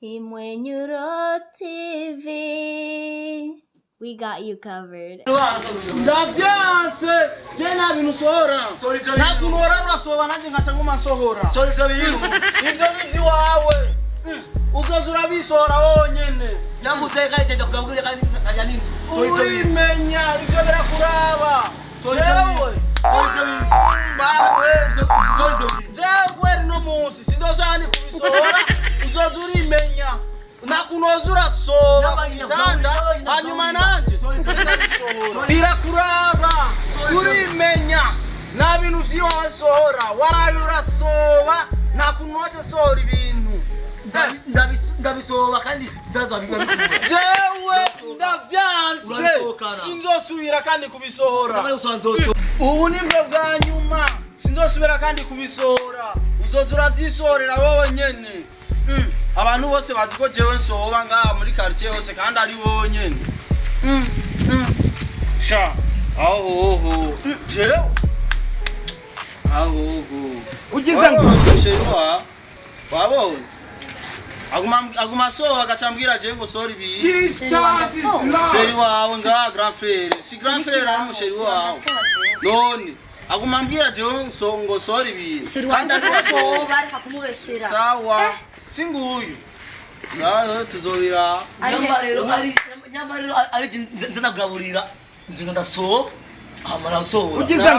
Imwenyuro TV. We got you covered. Ndavyanse tena binusora. Nakunora urasoba nanje ngacanguma nsohora. Sorry to you. Ivyo nivyi wawe. Uzozura bisora wonyene. Nyambuze kaje kugabwira kandi kanya nindi. Sorry to you. Urimenya ivyo birakuraba. Sorry to you. Sorry to you. Bawe. Sorry to you. Jewe no musi sidosani kubisora. Uzozura imenya. Nakunozura soba kitanda hanyuma nanje birakuraba urimenya na bintu vyiwasohora warabira soba nakunoce sohora ibintu ndabisoba kandi ndazabigwa jewe ndavyanse sinzosubira kandi kubisohora ubu nimbe bwa nyuma sinzosubira kandi kubisohora uzozura vyisohorera wowe nyene abantu bose bazi ko jewe nsoba ngaha muri quartier hose kandi ari wonyene sha aho jewe aho ugize ngo shewa wabonye aguma soba agacambwira je ngo sorry bi sheri wawe ngaha grand frère si grand frère ari musheri wawe none aguma mbwira je ngo sorry bi kandi ari wasoba ariko kumubeshera sawa singuyu sawa tuzobira nyambarero ari nzanagaburira nziza ndaso amara so ugize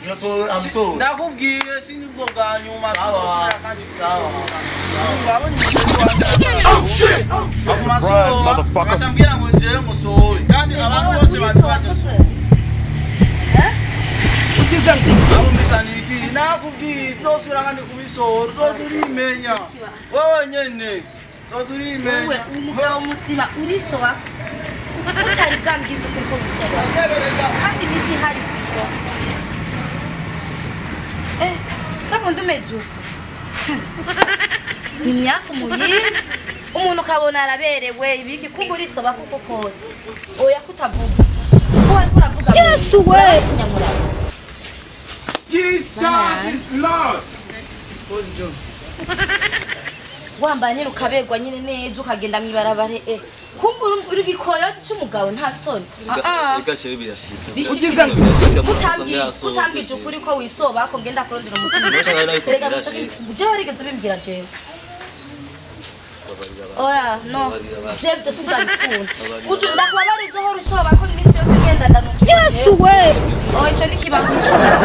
ndaso amso ndakubwiye sinibwo bwa nyuma sawa kandi sawa babonye amaso akashambira ngo nje musohori kandi abantu bose baje so ugize abo misaniki nakubwiye sinosura kandi kubisohora uzoturimenya wowe nyene uzoturimenya wowe umugabo mutima urisoba utari bwambwiza kuko bisoba kandi niki hari kwiso kama ndumeju imyaka muyindi umuntu kabona araberewe ibiki kumba urisoba kuko kose oya kutavuga ko ari kuravuga yes we kunyamurara Jesus is Lord. Wambaye nyine ukabegwa nyine neza ukagenda mwibarabare kumbura uri gikoyoti cy'umugabo nta soni igashe birashika utambije ukuri ko wisoba ko ngenda kurondera umutima je warigeze ubimbwira jewe oya no je bito sibabikunda utu ndakubabara ibyo hora usoba ko iminsi yose ngenda ndanuka yes we oya cyo nikibantu ushobora